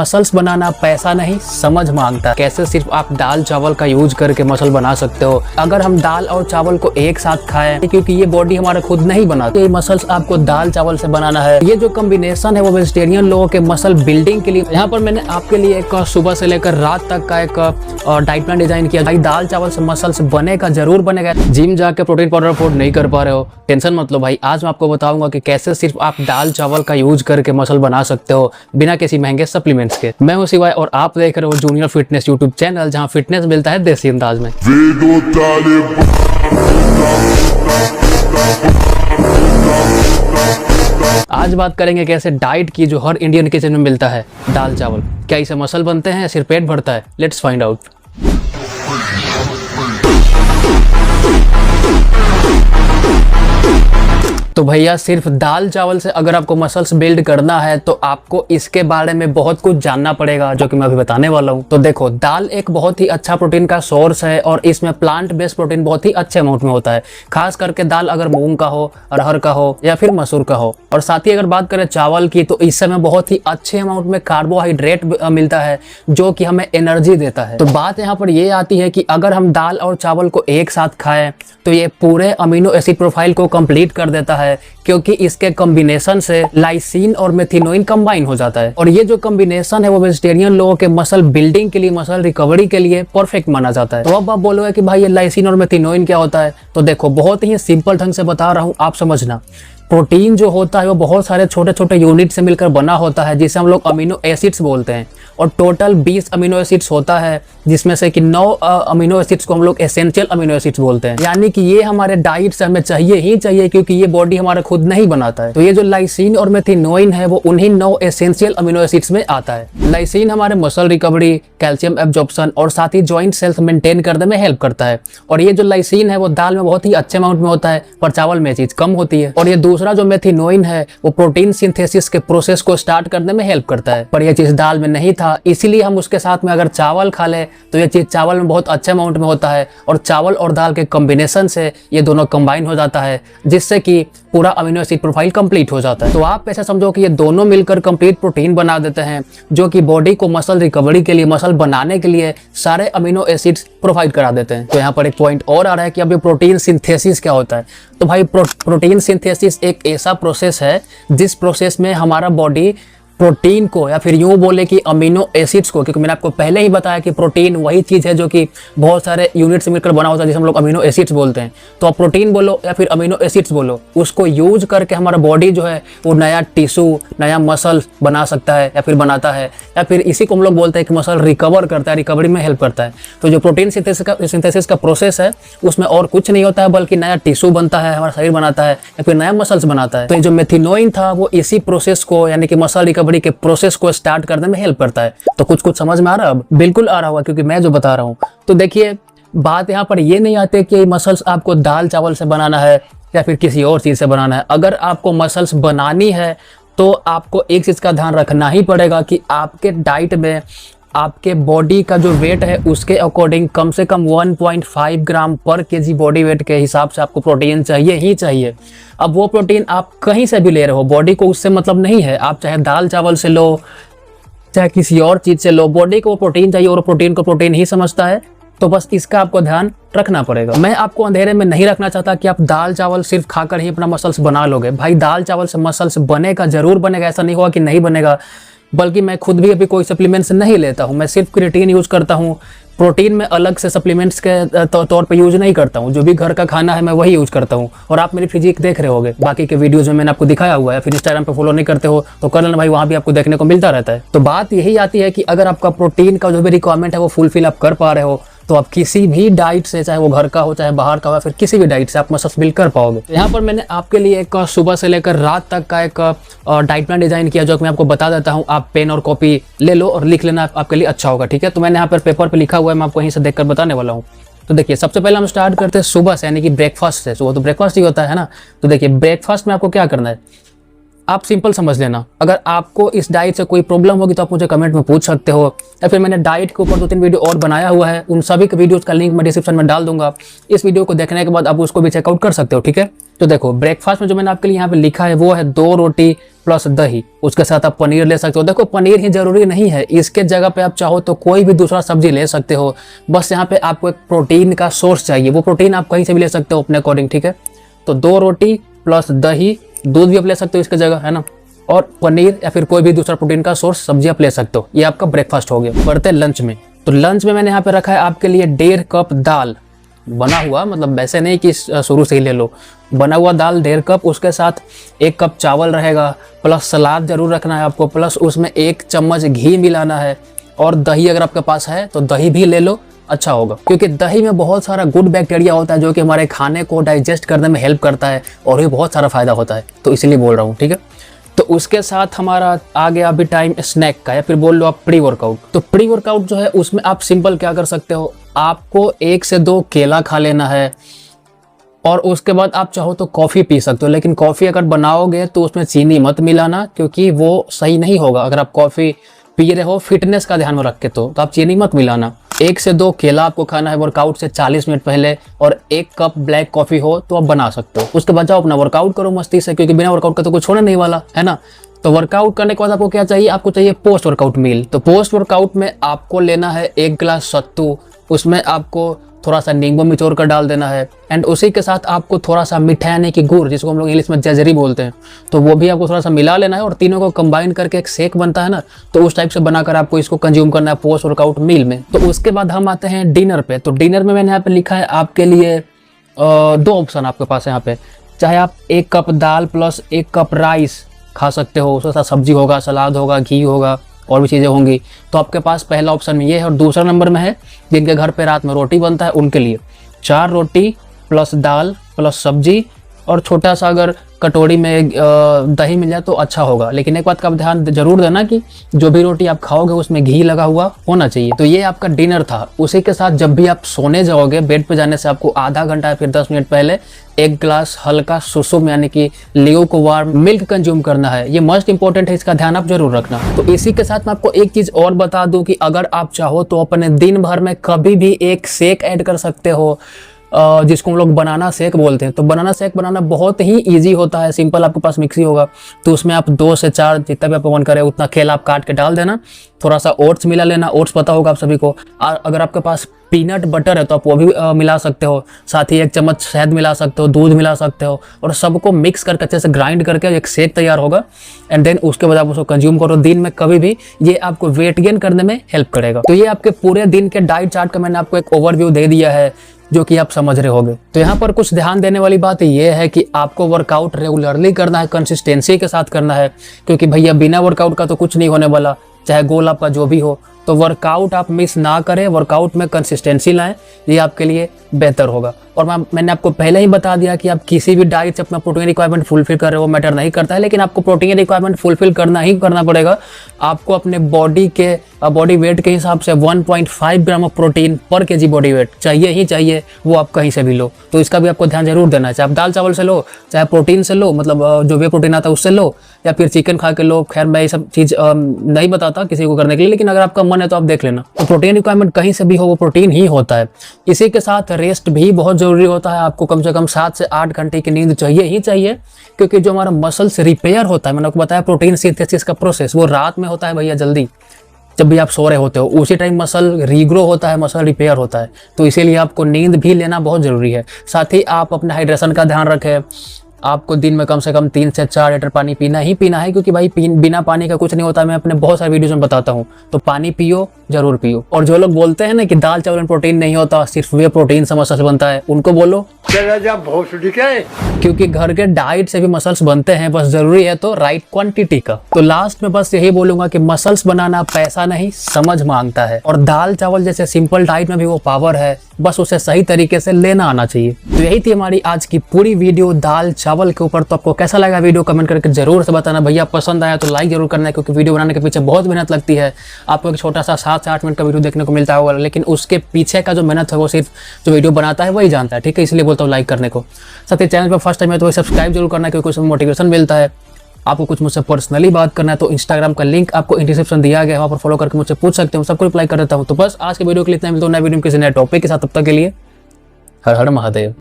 Muscles बनाना पैसा नहीं समझ मांगता है। कैसे सिर्फ आप दाल चावल का यूज करके मसल बना सकते हो। अगर हम दाल और चावल को एक साथ खाएं, क्योंकि ये बॉडी हमारा खुद नहीं बनाती, ये मसल्स आपको दाल चावल से बनाना है। ये जो कॉम्बिनेशन है वो वेजिटेरियन लोगों के मसल बिल्डिंग के लिए। यहाँ पर मैंने आपके लिए एक सुबह से लेकर रात तक का एक डाइट प्लान डिजाइन किया। भाई दाल चावल से मसल्स बनेगा, जरूर बनेगा। जिम जाके प्रोटीन पाउडर अफोर्ड नहीं कर पा रहे हो, टेंशन मत लो भाई। आज मैं आपको बताऊंगा कि कैसे सिर्फ आप दाल चावल का यूज करके मसल बना सकते हो बिना किसी महंगे सप्लीमेंट्स के। मैं हूं शिवाय और आप देख रहे हो जूनियर फिटनेस यूट्यूब चैनल, जहां फिटनेस मिलता है देसी अंदाज में। आज बात करेंगे कैसे डाइट की जो हर इंडियन किचन में मिलता है, दाल चावल। क्या इससे मसल बनते हैं या सिर्फ पेट भरता है? Let's find out. तो भैया सिर्फ दाल चावल से अगर आपको मसल्स बिल्ड करना है तो आपको इसके बारे में बहुत कुछ जानना पड़ेगा, जो कि मैं अभी बताने वाला हूँ। तो देखो, दाल एक बहुत ही अच्छा प्रोटीन का सोर्स है और इसमें प्लांट बेस्ड प्रोटीन बहुत ही अच्छे अमाउंट में होता है। खास करके दाल अगर मूंग का हो, अरहर का हो या फिर मसूर का हो। और साथ ही अगर बात करें चावल की, तो इस समय बहुत ही अच्छे अमाउंट में कार्बोहाइड्रेट मिलता है जो कि हमें एनर्जी देता है। तो बात यहाँ पर ये आती है कि अगर हम दाल और चावल को एक साथ खाएं तो ये पूरे अमीनो एसिड प्रोफाइल को कंप्लीट कर देता है, क्योंकि इसके कॉम्बिनेशन से लाइसिन और मेथिओनिन कंबाइन हो जाता है। और ये जो कॉम्बिनेशन है वो वेजिटेरियन लोगों के मसल बिल्डिंग के लिए, मसल रिकवरी के लिए परफेक्ट माना जाता है। तो अब आप बोलोगे कि भाई ये लाइसिन और मेथिओनिन क्या होता है? तो देखो, बहुत ही सिंपल ढंग से बता रहा हूँ, आप समझना। प्रोटीन जो होता है वो बहुत सारे छोटे छोटे यूनिट से मिलकर बना होता है, जिसे हम लोग अमीनो एसिड्स बोलते हैं। और टोटल 20 अमीनो एसिड्स होता है, जिसमें से कि 9 अमीनो एसिड्स को हम लोग एसेंशियल अमीनो एसिड्स बोलते हैं। यानी कि ये हमारे डाइट से हमें चाहिए ही चाहिए, क्योंकि ये बॉडी हमारा खुद नहीं बनाता है। तो ये जो लाइसिन और मेथिओनिन है वो उन्हीं 9 एसेंशियल अमीनो एसिड्स में आता है। लाइसिन हमारे मसल रिकवरी, कैल्शियम एब्जॉर्प्शन और साथ ही जॉइंट हेल्थ मेंटेन करने में हेल्प करता है। और ये जो लाइसिन है वो दाल में बहुत ही अच्छे अमाउंट में होता है, पर चावल में चीज कम होती है। और ये दूसरा जो मेथिओनिन है वो प्रोटीन सिंथेसिस के प्रोसेस को स्टार्ट करने में हेल्प करता है, पर यह चीज दाल में नहीं था। इसीलिए हम उसके साथ में अगर चावल खा ले तो ये चीज चावल में बहुत अच्छे अमाउंट में होता है। और चावल और दाल के कॉम्बिनेशन से ये दोनों कंबाइन हो जाता है, जिससे कि पूरा अमीनो एसिड प्रोफाइल कंप्लीट हो जाता है। तो आप ऐसा समझो कि ये दोनों मिलकर कंप्लीट प्रोटीन बना देते हैं, जो कि बॉडी को मसल रिकवरी के लिए, मसल बनाने के लिए सारे अमीनो एसिड्स प्रोवाइड करा देते हैं। तो यहाँ पर एक पॉइंट और आ रहा है कि अब ये प्रोटीन सिंथेसिस क्या होता है। तो भाई प्रोटीन सिंथेसिस एक ऐसा प्रोसेस है जिस प्रोसेस में हमारा बॉडी प्रोटीन को, या फिर यूं बोले कि अमीनो एसिड्स को, क्योंकि मैंने आपको पहले ही बताया कि प्रोटीन वही चीज़ है जो कि बहुत सारे यूनिट से मिलकर बना होता है, जिसे हम लोग अमीनो एसिड्स बोलते हैं। तो आप प्रोटीन बोलो या फिर अमीनो एसिड्स बोलो, उसको यूज करके हमारा बॉडी जो है वो नया टिश्यू, नया मसल बना सकता है या फिर बनाता है, या फिर इसी को हम लोग बोलते हैं कि मसल रिकवर करता है, रिकवरी में हेल्प करता है। तो जो प्रोटीन सिंथेसिस का प्रोसेस है उसमें और कुछ नहीं होता है, बल्कि नया टिश्यू बनता है, हमारा शरीर बनाता है या फिर नया मसल्स बनाता है। तो ये जो मेथिओनिन था वो इसी प्रोसेस को, यानी कि मसल रिकवरी के प्रोसेस को स्टार्ट करने में हेल्प करता है। तो कुछ समझ में आ रहा है? अब बिल्कुल आ रहा होगा, क्योंकि मैं जो बता रहा हूँ। तो देखिए, बात यहाँ पर ये नहीं आती कि मसल्स आपको दाल चावल से बनाना है या फिर किसी और चीज से बनाना है। अगर आपको मसल्स बनानी है तो आपको एक चीज का ध्यान रखना ही पड़ेगा कि आपके डाइट में आपके बॉडी का जो वेट है उसके अकॉर्डिंग कम से कम 1.5 ग्राम पर केजी बॉडी वेट के हिसाब से आपको प्रोटीन चाहिए ही चाहिए। अब वो प्रोटीन आप कहीं से भी ले रहे हो, बॉडी को उससे मतलब नहीं है। आप चाहे दाल चावल से लो, चाहे किसी और चीज़ से लो, बॉडी को वो प्रोटीन चाहिए और प्रोटीन को प्रोटीन ही समझता है। तो बस इसका आपको ध्यान रखना पड़ेगा। मैं आपको अंधेरे में नहीं रखना चाहता कि आप दाल चावल सिर्फ खाकर ही अपना मसल्स बना लोगे। भाई दाल चावल से मसल्स बनेगा, जरूर बनेगा, ऐसा नहीं होगा कि नहीं बनेगा। बल्कि मैं खुद भी अभी कोई सप्लीमेंट्स नहीं लेता हूँ, मैं सिर्फ क्रिएटिन यूज करता हूँ। प्रोटीन में अलग से सप्लीमेंट्स के तौर पे यूज नहीं करता हूँ, जो भी घर का खाना है मैं वही यूज करता हूँ। और आप मेरी फिजिक देख रहे होगे, बाकी के वीडियोज में मैंने आपको दिखाया हुआ है। फिर इंस्टाग्राम पे फॉलो नहीं करते हो तो कर लेना भाई, वहाँ भी आपको देखने को मिलता रहता है। तो बात यही आती है कि अगर आपका प्रोटीन का जो भी रिक्वायरमेंट है वो फुलफिल आप कर पा रहे हो, तो आप किसी भी डाइट से, चाहे वो घर का हो चाहे बाहर का हो, फिर किसी भी डाइट से आप मसल्स बिल्ड कर पाओगे। यहाँ पर मैंने आपके लिए एक सुबह से लेकर रात तक का एक डाइट प्लान डिजाइन किया, जो कि मैं आपको बता देता हूँ। आप पेन और कॉपी ले लो और लिख लेना, आपके लिए अच्छा होगा, ठीक है। तो मैंने यहाँ पर पेपर पे लिखा हुआ है, मैं आपको यहीं से देखकर बताने वाला हूँ। तो देखिए, सबसे पहले हम स्टार्ट करते हैं सुबह से, यानी कि ब्रेकफास्ट से। सुबह तो ब्रेकफास्ट ही होता है ना। तो देखिए, ब्रेकफास्ट में आपको क्या करना है, आप सिंपल समझ लेना। अगर आपको इस डाइट से कोई प्रॉब्लम होगी तो आप मुझे कमेंट में पूछ सकते हो, या फिर मैंने डाइट के ऊपर 2-3 वीडियो और बनाया हुआ है, उन सभी के वीडियोस का लिंक मैं डिस्क्रिप्शन में डाल दूंगा। इस वीडियो को देखने के बाद आप उसको भी चेकआउट कर सकते हो, ठीक है। तो देखो, ब्रेकफास्ट में जो मैंने आपके लिए यहाँ पे लिखा है वो है 2 रोटी प्लस दही, उसके साथ आप पनीर ले सकते हो। देखो पनीर ही जरूरी नहीं है, इसके जगह पे आप चाहो तो कोई भी दूसरा सब्जी ले सकते हो। बस यहाँ पे आपको एक प्रोटीन का सोर्स चाहिए, वो प्रोटीन आप कहीं से भी ले सकते हो अपने अकॉर्डिंग, ठीक है। तो 2 रोटी प्लस दही, दूध भी आप ले सकते हो इसके जगह, है ना, और पनीर या फिर कोई भी दूसरा प्रोटीन का सोर्स सब्जी आप ले सकते हो। ये आपका ब्रेकफास्ट हो गया। बढ़ते लंच में। तो लंच में मैंने यहाँ पे रखा है आपके लिए 1.5 कप दाल बना हुआ, मतलब वैसे नहीं कि शुरू से ही ले लो, बना हुआ दाल 1.5 कप, उसके साथ 1 कप चावल रहेगा, प्लस सलाद जरूर रखना है आपको, प्लस उसमें 1 चम्मच घी मिलाना है, और दही अगर आपके पास है तो दही भी ले लो, अच्छा होगा, क्योंकि दही में बहुत सारा गुड बैक्टीरिया होता है जो कि हमारे खाने को डाइजेस्ट करने में हेल्प करता है और ये बहुत सारा फायदा होता है, तो इसीलिए बोल रहा हूँ, ठीक है। तो उसके साथ हमारा आ गया अभी टाइम स्नैक का, या फिर बोल लो आप प्री वर्कआउट। तो प्री वर्कआउट जो है उसमें आप सिंपल क्या कर सकते हो, आपको 1 से 2 केला खा लेना है, और उसके बाद आप चाहो तो कॉफ़ी पी सकते हो, लेकिन कॉफ़ी अगर बनाओगे तो उसमें चीनी मत मिलाना, क्योंकि वो सही नहीं होगा। अगर आप कॉफ़ी पी रहे हो फिटनेस का ध्यान में रख के तो आप चीनी मत मिलाना। 1 से 2 केला आपको खाना है वर्कआउट से 40 मिनट पहले, और 1 कप ब्लैक कॉफ़ी हो तो आप बना सकते हो। उसके बाद जाओ अपना वर्कआउट करो मस्ती से, क्योंकि बिना वर्कआउट का तो कुछ होने नहीं वाला है ना। तो वर्कआउट करने के बाद आपको क्या चाहिए, आपको चाहिए पोस्ट वर्कआउट मील। तो पोस्ट वर्कआउट में आपको लेना है 1 गिलास सत्तू, उसमें आपको थोड़ा सा नींबू निचोड़ कर डाल देना है, एंड उसी के साथ आपको थोड़ा सा मिठाई यानी कि गुड़, जिसको हम लोग इंग्लिश में जजरी बोलते हैं, तो वो भी आपको थोड़ा सा मिला लेना है, और तीनों को कंबाइन करके एक शेक बनता है ना, तो उस टाइप से बनाकर आपको इसको कंज्यूम करना है पोस्ट वर्कआउट मील में। तो उसके बाद हम आते हैं डिनर पे। तो डिनर में मैंने यहाँ पे लिखा है आपके लिए 2 ऑप्शन आपके पास है यहाँ पे, चाहे आप 1 कप दाल प्लस 1 कप राइस खा सकते हो, उसके साथ सब्जी होगा, सलाद होगा, घी होगा, और भी चीज़ें होंगी। तो आपके पास पहला ऑप्शन में ये है, और दूसरा नंबर में है जिनके घर पे रात में रोटी बनता है उनके लिए 4 रोटी प्लस दाल प्लस सब्जी, और छोटा सा अगर कटोरी में दही मिल जाए तो अच्छा होगा। लेकिन एक बात का आप ध्यान जरूर देना कि जो भी रोटी आप खाओगे उसमें घी लगा हुआ होना चाहिए। तो ये आपका डिनर था। उसी के साथ जब भी आप सोने जाओगे, बेड पे जाने से आपको आधा घंटा या फिर 10 मिनट पहले 1 गिलास हल्का सुसुम यानी कि लियो को वार्म मिल्क कंज्यूम करना है। ये मोस्ट इंपॉर्टेंट है, इसका ध्यान आप जरूर रखना। तो इसी के साथ मैं आपको एक चीज और बता दूं कि अगर आप चाहो तो अपने दिन भर में कभी भी एक शेक ऐड कर सकते हो, जिसको हम लोग बनाना शेक बोलते हैं। तो बनाना शेक बनाना बहुत ही इजी होता है, सिंपल। आपके पास मिक्सी होगा तो उसमें आप 2 से 4 जितना भी आपको मन करे उतना केला आप काट के डाल देना, थोड़ा सा ओट्स मिला लेना, ओट्स पता होगा आप सभी को। अगर आपके पास पीनट बटर है तो आप वो भी मिला सकते हो, साथ ही 1 चम्मच शहद मिला सकते हो, दूध मिला सकते हो, और सबको मिक्स करके अच्छे से ग्राइंड करके एक शेक तैयार होगा, एंड देन उसके बाद आप उसको कंज्यूम करो दिन में कभी भी। ये आपको वेट गेन करने में हेल्प करेगा। तो ये आपके पूरे दिन के डाइट चार्ट का मैंने आपको एक ओवरव्यू दे दिया है, जो कि आप समझ रहे होंगे। तो यहाँ पर कुछ ध्यान देने वाली बात ये है कि आपको वर्कआउट रेगुलरली करना है, कंसिस्टेंसी के साथ करना है, क्योंकि भैया बिना वर्कआउट का तो कुछ नहीं होने वाला, चाहे गोल आपका जो भी हो। तो वर्कआउट आप मिस ना करें, वर्कआउट में कंसिस्टेंसी लाएं, ये आपके लिए बेहतर होगा। और मैंने आपको पहले ही बता दिया कि आप किसी भी डाइट से अपना प्रोटीन रिक्वायरमेंट फुलफिल कर रहे हो मैटर नहीं करता है, लेकिन आपको प्रोटीन रिक्वायरमेंट फुलफिल करना ही करना पड़ेगा। आपको अपने बॉडी वेट के हिसाब से 1.5 ग्राम ऑफ प्रोटीन पर केजी बॉडी वेट चाहिए ही चाहिए, वो आप कहीं से भी लो। तो इसका भी आपको ध्यान जरूर देना है, चाहे आप दाल चावल से लो, चाहे प्रोटीन से लो, मतलब जो वे प्रोटीन आता है उससे लो, या फिर चिकन खा के लो। खैर मैं ये सब चीज़ नहीं बताता किसी को करने के लिए, लेकिन अगर आपका मन है तो आप देख लेना। तो प्रोटीन रिक्वायरमेंट कहीं से भी हो वो प्रोटीन ही होता है। इसी के साथ रेस्ट भी बहुत जरूरी होता है। आपको कम से कम 7 से 8 घंटे की नींद चाहिए ही चाहिए, क्योंकि जो हमारा मसल्स रिपेयर होता है, मैंने आपको बताया प्रोटीन सिंथेसिस का प्रोसेस वो रात में होता है भैया, जल्दी जब भी आप सो रहे होते हो उसी टाइम मसल रीग्रो होता है, मसल रिपेयर होता है। तो इसीलिए आपको नींद भी लेना बहुत जरूरी है। साथ ही आप अपने हाइड्रेशन का ध्यान रखें। आपको दिन में कम से कम 3 से 4 लीटर पानी पीना ही पीना है, क्योंकि भाई बिना पानी का कुछ नहीं होता। मैं अपने बहुत सारे वीडियोस में बताता हूँ, तो पानी पियो, जरूर पियो। और जो लोग बोलते हैं ना कि दाल चावल में प्रोटीन नहीं होता, सिर्फ वे प्रोटीन से मसल्स बनता है, उनको बोलो क्योंकि घर के डाइट से भी मसल्स बनते हैं, बस जरूरी है तो राइट क्वांटिटी का। तो लास्ट में बस यही बोलूंगा कि मसल्स बनाना पैसा नहीं समझ मांगता है, और दाल चावल जैसे सिंपल डाइट में भी वो पावर है, बस उसे सही तरीके से लेना आना चाहिए। तो यही थी हमारी आज की पूरी वीडियो दाल चावल के ऊपर। तो आपको कैसा लगा वीडियो कमेंट करके जरूर से बताना। भैया पसंद आया तो लाइक जरूर करना है, क्योंकि वीडियो बनाने के पीछे बहुत मेहनत लगती है। आपको एक छोटा सा 7 से 8 मिनट का वीडियो देखने को मिलता होगा, लेकिन उसके पीछे का जो मेहनत है वो सिर्फ जो वीडियो बनाता है वही जानता है, ठीक है। इसलिए बोलता हूँ लाइक करने को। साथ ही चैनल पर फर्स्ट टाइम है तो सब्सक्राइब जरूर करना है, क्योंकि उसमें मोटिवेशन मिलता है। आपको कुछ मुझसे पर्सनली बात करना है तो इंस्टाग्राम का लिंक आपको डिस्क्रिप्शन दिया गया है, वहाँ पर फॉलो करके मुझसे पूछ सकते हो, सबको रिप्लाई कर देता हूँ। तो बस आज के वीडियो के लिए इतना, मिलता हूँ नए वीडियो किसी नए टॉपिक के साथ। तब तक के लिए हर हर महादेव।